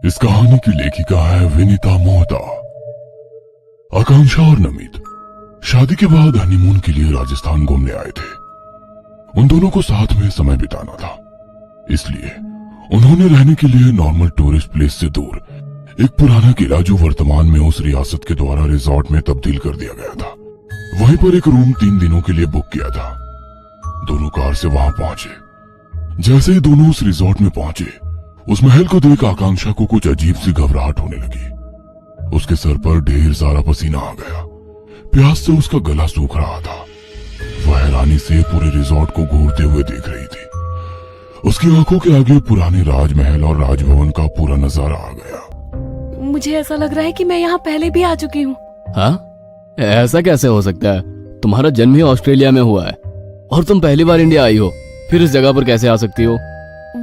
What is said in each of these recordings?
इस कहानी की लेखिका है विनीता मोहता। आकांक्षा और नमित शादी के बाद हनीमून के लिए राजस्थान घूमने आए थे। उन दोनों को साथ में समय बिताना था, इसलिए उन्होंने रहने के लिए नॉर्मल टूरिस्ट प्लेस से दूर एक पुराना किला जो वर्तमान में उस रियासत के द्वारा रिजॉर्ट में तब्दील कर दिया गया था, वहीं पर एक रूम 3 दिनों के लिए बुक किया था। दोनों कार से वहां पहुंचे। जैसे ही दोनों उस रिजॉर्ट में पहुंचे, उस महल को देख आकांक्षा को कुछ अजीब सी घबराहट होने लगी। उसके सर पर ढेर सारा पसीना आ गया। प्यास से उसका गला सूख रहा था। वह हैरानी से पूरे रिजॉर्ट को घूरते हुए देख रही थी। उसकी आंखों के आगे पुराने राजमहल और राजभवन का पूरा नजारा आ गया। मुझे ऐसा लग रहा है कि मैं यहाँ पहले भी आ चुकी हूँ। हाँ? ऐसा कैसे हो सकता है? तुम्हारा जन्म ही ऑस्ट्रेलिया में हुआ है और तुम पहली बार इंडिया आई हो, फिर इस जगह पर कैसे आ सकती हो?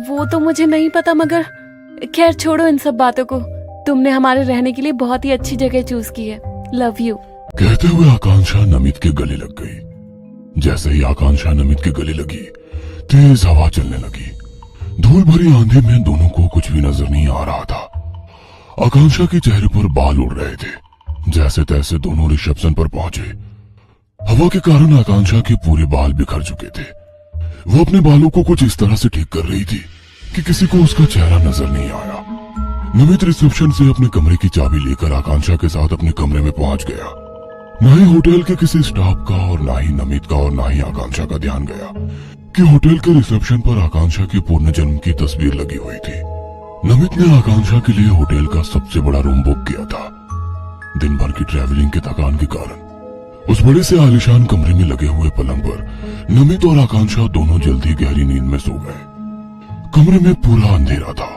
वो तो मुझे नहीं पता, मगर खैर छोड़ो इन सब बातों को। तुमने हमारे रहने के लिए बहुत ही अच्छी जगह चूज की है। Love you. कहते हुए आकांक्षा नमित के गले लग गई। जैसे ही आकांक्षा नमित के गले लगी, तेज हवा चलने लगी। धूल भरी आंधी में दोनों को कुछ भी नजर नहीं आ रहा था। आकांक्षा के चेहरे पर बाल उड़ रहे थे। जैसे तैसे दोनों रिसेप्शन पर पहुंचे। हवा के कारण आकांक्षा के पूरे बाल बिखर चुके थे। वो अपने बालों को कुछ इस तरह से ठीक कर रही थी कि किसी को उसका चेहरा नजर नहीं आया। नमित रिसेप्शन से अपने कमरे की चाबी लेकर आकांक्षा के साथ अपने कमरे में पहुंच गया। न ही होटल के किसी स्टाफ का और ना ही नमित का और ना ही आकांक्षा का ध्यान गया कि होटल के रिसेप्शन पर आकांक्षा की पूर्ण जन्म की तस्वीर लगी हुई थी। नमित ने आकांक्षा के लिए होटल का सबसे बड़ा रूम बुक किया था। दिन भर की ट्रैवलिंग के थकान के कारण उस बड़े से आलीशान कमरे में लगे हुए पलंग पर नमित और आकांक्षा दोनों जल्दी गहरी नींद में सो गए। कमरे में पूरा अंधेरा था,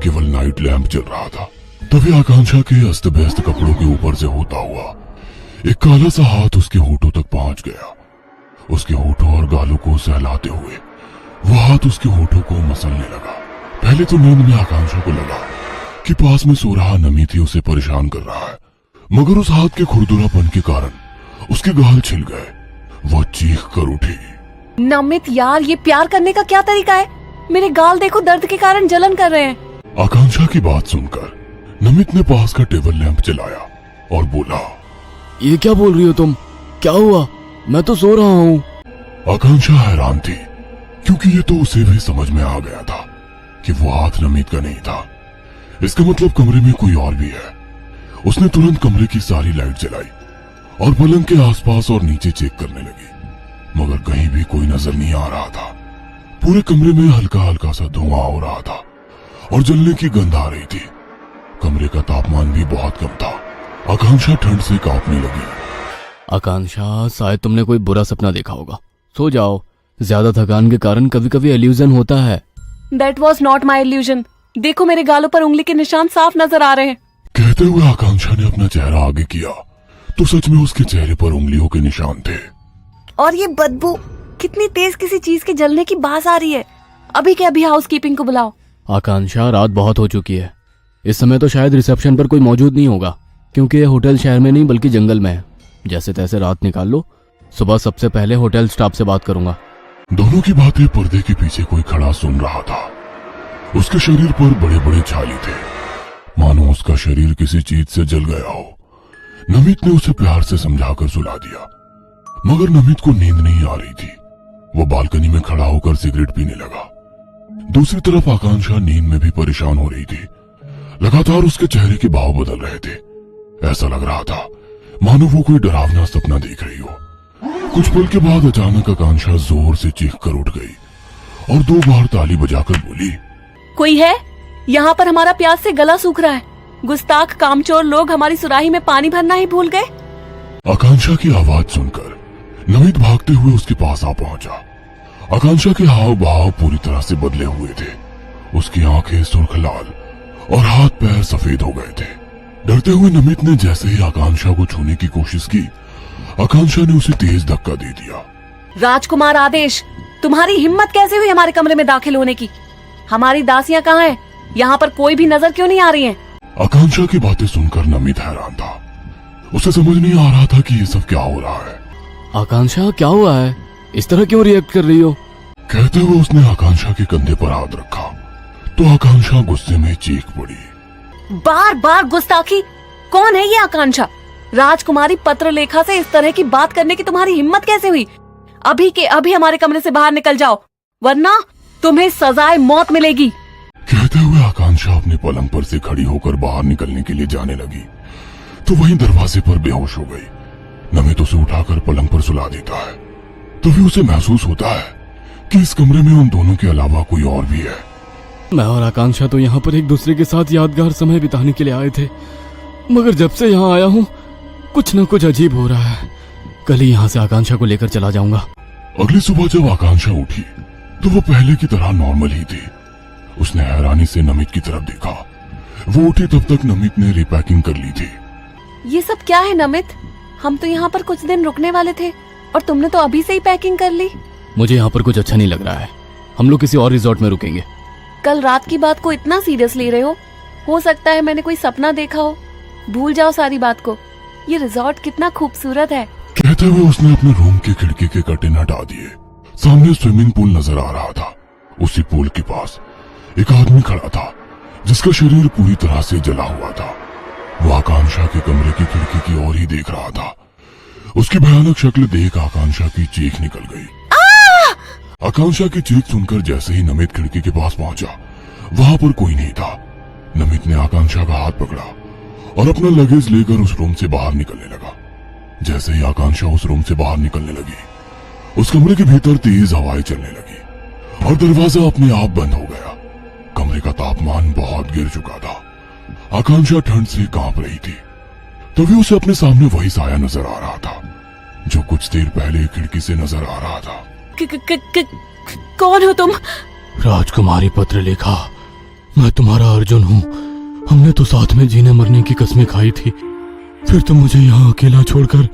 केवल नाइट लैंप जल रहा था। तभी आकांक्षा के अस्त व्यस्त कपड़ों के ऊपर से होता हुआ एक काला सा हाथ उसके होठों तक पहुंच गया। उसके होठों और गालों को सहलाते हुए वो हाथ उसके होठों को मसलने लगा। पहले तो नींद में आकांक्षा को लगा कि पास में सो रहा नमित ही उसे परेशान कर रहा है, मगर उस हाथ के खुरदुरापन के कारण उसके गाल छिल गए। वो चीख कर उठी। नमित यार, ये प्यार करने का क्या तरीका है? मेरे गाल देखो, दर्द के कारण जलन कर रहे हैं। आकांक्षा की बात सुनकर नमित ने पास का टेबल लैंप जलाया और बोला, ये क्या बोल रही हो तुम? क्या हुआ? मैं तो सो रहा हूँ। आकांक्षा हैरान थी, क्योंकि ये तो उसे भी समझ में आ गया था कि वो हाथ नमित का नहीं था। इसका मतलब कमरे में कोई और भी है। उसने तुरंत कमरे की सारी लाइट जलाई और पलंग के आसपास और नीचे चेक करने लगी, मगर कहीं भी कोई नजर नहीं आ रहा था। पूरे कमरे में हल्का हल्का सा धुआं हो रहा था और जलने की गंध आ रही थी। कमरे का तापमान भी बहुत कम था। आकांक्षा ठंड से कांपने लगी। आकांक्षा, शायद तुमने कोई बुरा सपना देखा होगा। सो जाओ, ज्यादा थकान के कारण कभी कभी इल्यूजन होता है। That was not my illusion। देखो, मेरे गालों पर उंगली के निशान साफ नजर आ रहे हैं। कहते हुए आकांक्षा ने अपना चेहरा आगे किया तो सच में उसके चेहरे पर उंगलियों के निशान थे। और ये बदबू, कितनी तेज किसी चीज के जलने की बात आ रही है। अभी के अभी हाउसकीपिंग को बुलाओ। आकांक्षा, रात बहुत हो चुकी है। इस समय तो शायद रिसेप्शन पर कोई मौजूद नहीं होगा, क्योंकि ये होटल शहर में नहीं बल्कि जंगल में है। जैसे तैसे रात निकाल लो। सुबह सबसे पहले होटल स्टाफ से बात करूंगा। दोनों की बातें पर्दे के पीछे कोई खड़ा सुन रहा था। उसके शरीर पर बड़े बड़े छाले थे, मानो उसका शरीर किसी चीज से जल गया हो। नमित ने उसे प्यार से समझाकर सुला दिया, मगर नमित को नींद नहीं आ रही थी। वो बालकनी में खड़ा होकर सिगरेट पीने लगा। दूसरी तरफ आकांक्षा नींद में भी परेशान हो रही थी। लगातार उसके चेहरे के भाव बदल रहे थे। ऐसा लग रहा था मानो वो कोई डरावना सपना देख रही हो। कुछ पल के बाद अचानक आकांक्षा जोर से चीख कर उठ गई और 2 बार ताली बजाकर बोली, कोई है? यहाँ पर हमारा प्यास से गला सूख रहा है। गुस्ताख कामचोर लोग हमारी सुराही में पानी भरना ही भूल गए। आकांक्षा की आवाज सुनकर नमित भागते हुए उसके पास आ पहुंचा। आकांक्षा के हाव भाव पूरी तरह से बदले हुए थे। उसकी आंखें सुर्ख लाल और हाथ पैर सफेद हो गए थे। डरते हुए नमित ने जैसे ही आकांक्षा को छूने की कोशिश की, आकांक्षा ने उसे तेज धक्का दे दिया। राजकुमार आदेश, तुम्हारी हिम्मत कैसे हुई हमारे कमरे में दाखिल होने की? हमारी दासियां कहाँ हैं? यहाँ पर कोई भी नजर क्यों नहीं आ रही है? आकांक्षा की बातें सुनकर नमित हैरान था। उसे समझ नहीं आ रहा था कि ये सब क्या हो रहा है। आकांक्षा, क्या हुआ है? इस तरह क्यों रिएक्ट कर रही हो? कहते हुए उसने आकांक्षा के कंधे पर हाथ रखा तो आकांक्षा गुस्से में चीख पड़ी। बार बार गुस्ताखी। कौन है ये आकांक्षा? राजकुमारी पत्रलेखा से इस तरह की बात करने की तुम्हारी हिम्मत कैसे हुई? अभी के अभी हमारे कमरे से बाहर निकल जाओ, वरना तुम्हें सजाए मौत मिलेगी। कहते हुए आकांक्षा अपने पलंग पर से खड़ी होकर बाहर निकलने के लिए जाने लगी तो वहीं दरवाजे पर बेहोश हो गई। नमित उसे उठाकर पलंग पर सुला देता है। तभी उसे महसूस होता है कि इस कमरे में उन दोनों के अलावा कोई और भी है। मैं और आकांक्षा तो यहाँ पर एक दूसरे के साथ यादगार समय बिताने के लिए आए थे, मगर जब से यहाँ आया हूँ कुछ न कुछ अजीब हो रहा है। कल ही यहाँ से आकांक्षा को लेकर चला जाऊंगा। अगली सुबह जब आकांक्षा उठी तो वो पहले की तरह नॉर्मल ही थी। उसने हैरानी से नमित की तरफ देखा। वो उठी तब तक नमित ने रिपैकिंग कर ली थी। ये सब क्या है नमित? हम तो यहाँ पर कुछ दिन रुकने वाले थे और तुमने तो अभी से ही पैकिंग कर ली। मुझे यहाँ पर कुछ अच्छा नहीं लग रहा है। हम लोग किसी और रिजॉर्ट में रुकेंगे। कल रात की बात को इतना सीरियस ले रहे हो सकता है मैंने कोई सपना देखा हो। भूल जाओ सारी बात को। ये रिजॉर्ट कितना खूबसूरत है। कहते हुए उसने अपने रूम के खिड़की के कर्टेन हटा दिए। सामने स्विमिंग पूल नजर आ रहा था। उसी पूल के पास एक आदमी खड़ा था जिसका शरीर पूरी तरह से जला हुआ था। वो आकांक्षा के कमरे की खिड़की की ओर ही देख रहा था। उसकी भयानक शक्ल देख आकांक्षा की चीख निकल गई। आकांक्षा की चीख सुनकर जैसे ही नमित खिड़की के पास पहुंचा, वहां पर कोई नहीं था। नमित ने आकांक्षा का हाथ पकड़ा और अपना लगेज लेकर उस रूम से बाहर निकलने लगा। जैसे ही आकांक्षा उस रूम से बाहर निकलने लगी, उस कमरे के भीतर तेज हवाएं चलने लगी और दरवाजा अपने आप बंद हो गया। कमरे का तापमान बहुत गिर चुका था। आकांक्षा ठंड से कांप रही थी। तभी उसे अपने सामने वही साया नजर आ रहा था जो कुछ देर पहले खिड़की से नजर आ रहा था। कौन हो तुम? राजकुमारी पत्रलेखा, मैं तुम्हारा अर्जुन हूँ। हमने तो साथ में जीने मरने की कस्में खाई थी, फिर तुम मुझे यहाँ अकेला छोड़कर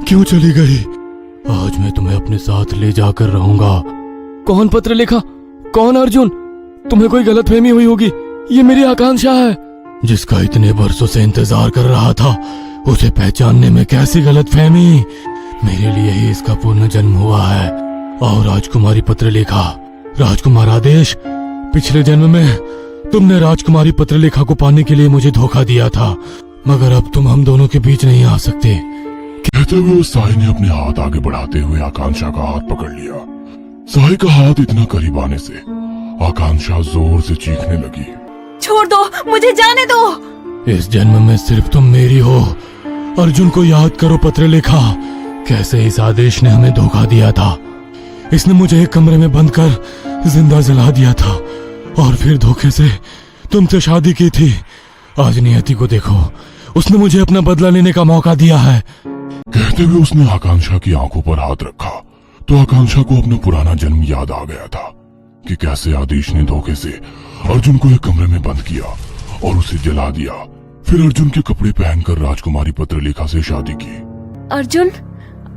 क्यों चली गई? आज मैं तुम्हें अपने साथ ले जाकर रहूंगा। कौन पत्रलेखा? कौन अर्जुन? तुम्हें कोई गलतफहमी हुई होगी। ये मेरी आकांक्षा है जिसका इतने बरसों से इंतजार कर रहा था। उसे पहचानने में कैसी गलतफहमी? मेरे लिए ही इसका पुनर्जन्म हुआ है। और राजकुमारी पत्रलेखा, राजकुमार आदेश, पिछले जन्म में तुमने राजकुमारी पत्रलेखा को पाने के लिए मुझे धोखा दिया था, मगर अब तुम हम दोनों के बीच नहीं आ सकते। कहते हुए उस साई ने अपने हाथ आगे बढ़ाते हुए आकांक्षा का हाथ पकड़ लिया। साई का हाथ इतना करीब आने से आकांक्षा जोर से चीखने लगी। छोड़ दो, मुझे जाने दो। इस जन्म में सिर्फ तुम मेरी हो। अर्जुन को याद करो पत्रलेखा, कैसे इस आदेश ने हमें धोखा दिया था। इसने मुझे एक कमरे में बंद कर जिंदा जला दिया था और फिर धोखे से तुमसे शादी की थी। आज नियति को देखो, उसने मुझे अपना बदला लेने का मौका दिया है। कहते हुए उसने आकांक्षा की आंखों पर हाथ रखा तो आकांक्षा को अपना पुराना जन्म याद आ गया था कि कैसे आदेश ने धोखे से अर्जुन को एक कमरे में बंद किया और उसे जला दिया। फिर अर्जुन के कपड़े पहनकर राजकुमारी पत्रलेखा से शादी की। अर्जुन,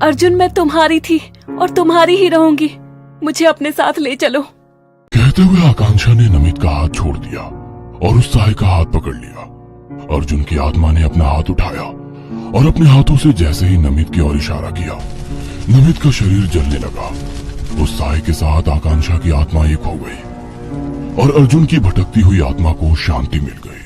अर्जुन, मैं तुम्हारी थी और तुम्हारी ही रहूंगी। मुझे अपने साथ ले चलो। कहते हुए आकांक्षा ने नमित का हाथ छोड़ दिया और उस साई का हाथ पकड़ लिया। अर्जुन की आत्मा ने अपना हाथ उठाया और अपने हाथों से जैसे ही नमित की ओर इशारा किया, नमित का शरीर जलने लगा। उस साई के साथ आकांक्षा की आत्मा एक हो गई और अर्जुन की भटकती हुई आत्मा को शांति मिल गई।